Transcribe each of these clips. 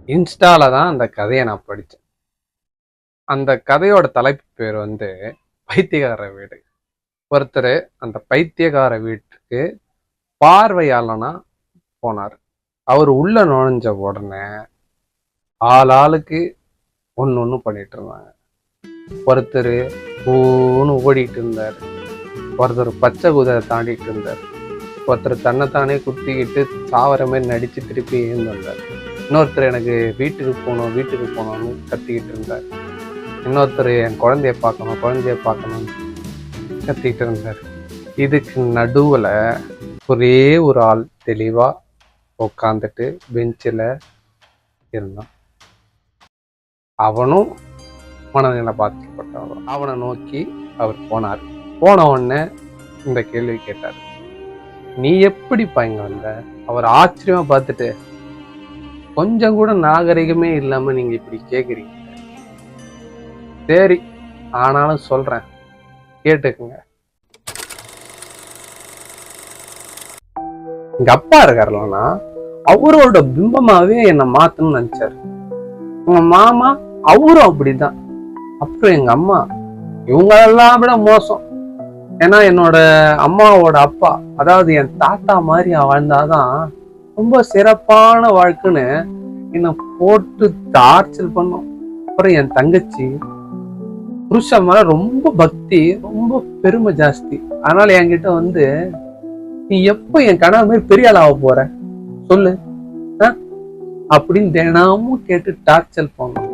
இன்ஸ்டால தான் அந்த கதையை நான் படித்தேன். அந்த கதையோட தலைப்பு பேர் வந்து பைத்தியக்கார வீடு. ஒருத்தர் அந்த பைத்தியக்கார வீட்டுக்கு பார்வையாளனா போனார். அவர் உள்ள நுழைஞ்ச உடனே ஆளுக்கு ஒன்று பண்ணிட்டு இருந்தாங்க. ஒருத்தர் ஊன்னு ஓடிட்டு இருந்தார், ஒருத்தர் பச்சை குதிரை தாண்டிட்டு இருந்தார், ஒருத்தர் தன்னைத்தானே குத்திக்கிட்டு சாவர மாதிரி நடிச்சு திருப்பி எழுந்து வந்தார், இன்னொருத்தர் எனக்கு வீட்டுக்கு போகணும்னு கத்திக்கிட்டு இருந்தார், இன்னொருத்தர் என் குழந்தைய பார்க்கணும்னு கத்திக்கிட்டு இருந்தார். இதுக்கு நடுவில் ஒரே ஒரு ஆள் தெளிவாக உட்காந்துட்டு பெஞ்சில் இருந்தான். அவனும் மனநிலை பாதிக்கப்பட்டவன். அவனை நோக்கி அவர் போனார். போன உடனே இந்த கேள்வி கேட்டார், நீ எப்படிப்பா இங்க வந்த? அவர் ஆச்சரியமா பார்த்துட்டு, கொஞ்சம் கூட நாகரிகமே இல்லாம நீங்க இப்படி கேக்குறீங்க, சரி ஆனாலும் சொல்றேன் கேட்டுக்குங்க. எங்க அப்பா இருக்காருலன்னா அவரோட பிம்பமாவே என்னை மாத்தணும்னு நினைச்சாரு. உங்க மாமா அவரும் அப்படிதான். அப்புறம் எங்க அம்மா இவங்களெல்லாம் விட மோசம். ஏன்னா என்னோட அம்மாவோட அப்பா, அதாவது என் தாத்தா மாதிரி வாழ்ந்தாதான் ரொம்ப சிறப்பான வாழ்க்கைன்னு என்னை போட்டு டார்ச்சர் பண்ணும். அப்புறம் என் தங்கச்சி புருஷன் மேல ரொம்ப பக்தி, ரொம்ப பெருமை ஜாஸ்தி. அதனால என்கிட்ட வந்து, நீ எப்ப என் கனவு மாதிரி பெரிய ஆளாக போற சொல்லு அப்படின்னு தினமும் கேட்டு டார்ச்சர் பண்ணும்.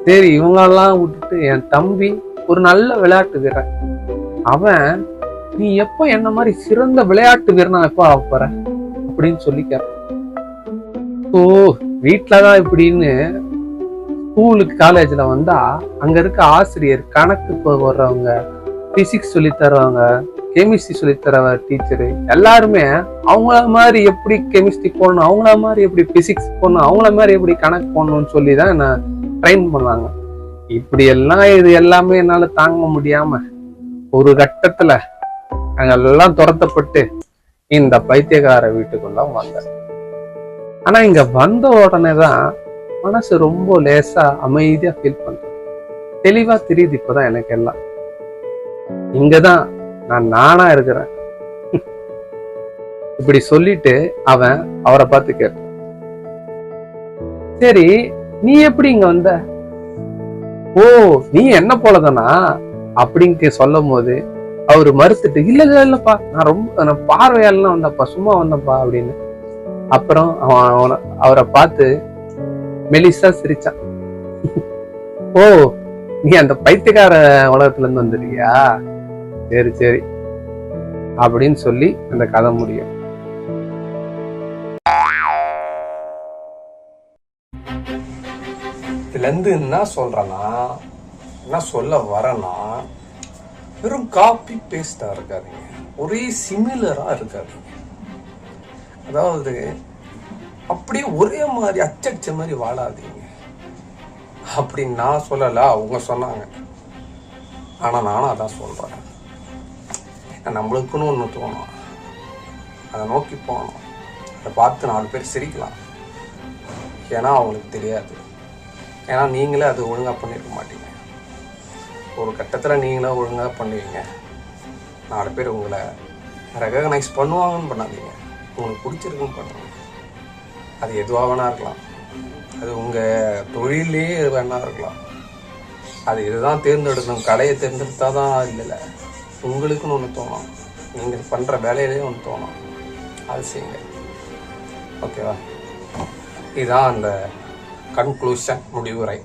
சரி இவங்களெல்லாம் விட்டுட்டு என் தம்பி ஒரு நல்ல விளையாட்டு வீரன். அவன், நீ எப்ப என்ன மாதிரி சிறந்த விளையாட்டு வீரனா எப்ப ஆக போற அப்படின்னு சொல்லிக்க. ஓ வீட்டுலதான் இப்படின்னு ஸ்கூலுக்கு காலேஜ்ல வந்தா அங்க இருக்க ஆசிரியர், கணக்கு வர்றவங்க, பிசிக்ஸ் சொல்லி தருவாங்க, கெமிஸ்ட்ரி சொல்லி தர டீச்சரு எல்லாருமே அவங்கள மாதிரி எப்படி கெமிஸ்ட்ரி போடணும், அவங்கள மாதிரி எப்படி பிசிக்ஸ் போடணும், அவங்கள மாதிரி எப்படி கணக்கு போடணும்னு சொல்லிதான் என்ன ட்ரெயின் பண்ணுவாங்க. இப்படி எல்லாம் இது எல்லாமே என்னால தாங்க முடியாம ஒரு கட்டத்துல அங்கெல்லாம் துரத்தப்பட்டு இந்த பைத்தியக்கார வீட்டுக்குள்ள வந்தேன். ஆனா இங்க வந்த உடனேதான் மனசு ரொம்ப லேசா அமைதியா ஃபீல் பண்றேன். தெளிவா தெரியுது இப்பதான் எனக்கு எல்லாம். இங்கதான் நான் நானா இருக்கிறேன். இப்படி சொல்லிட்டு அவன் அவரை பார்த்து கேட்டான், சரி நீ எப்படி இங்க வந்த? ஓ நீ என்ன போலதானா அப்படின்னு சொல்லும் போது அவரு மறுத்துட்டு, இல்லப்பா நான் பார்வையாலாம் வந்தப்பா, சும்மா வந்தப்பா அப்படின்னு. அப்புறம் அவரை பார்த்து மெலிசா சிரிச்சான். ஓ நீ அந்த பைத்தியக்கார உலகத்துல இருந்து வந்துருக்கியா, சரி சரி அப்படின்னு சொல்லி அந்த கதை முடியும். இதுல இருந்து என்ன சொல்றேன்னா, என்ன சொல்ல வரேன்னா, வெறும் காப்பி பேஸ்டா இருக்காதீங்க, ஒரே சிமிலரா இருக்காதீங்க. அதாவது அப்படியே ஒரே மாதிரி அச்சடிச்ச மாதிரி வாழாதீங்க அப்படின்னு நான் சொல்லல, அவங்க சொன்னாங்க. ஆனா நானும் அதான் சொல்றேன். நம்மளுக்குன்னு ஒன்று தோணும், அதை நோக்கி போகணும், அதை பார்த்து 4 பேர் சிரிக்கலாம். ஏன்னா அவங்களுக்கு தெரியாது, ஏன்னா நீங்களே அது ஒழுங்காக பண்ணியிருக்க மாட்டீங்க. ஒரு கட்டத்தில் நீங்களே ஒழுங்காக பண்ணுவீங்க, 4 பேர் உங்களை ரெகக்னைஸ் பண்ணுவாங்கன்னு பண்ணாதீங்க, உங்களுக்கு பிடிச்சிருக்குன்னு பண்ணுங்க. அது எதுவாக வேணா இருக்கலாம், அது உங்கள் தொழிலே வேணா இருக்கலாம். அது இதுதான் தேர்ந்தெடுக்கணும், கலையை தேர்ந்தெடுத்தா தான் இல்லை, உங்களுக்குன்னு ஒன்று தோணும், நீங்கள் பண்ணுற வேலையிலே ஒன்று தோணும், அது செய்யுங்க. ஓகேவா? இதுதான் அந்த கன்க்ளூஷன், முடிவுரை.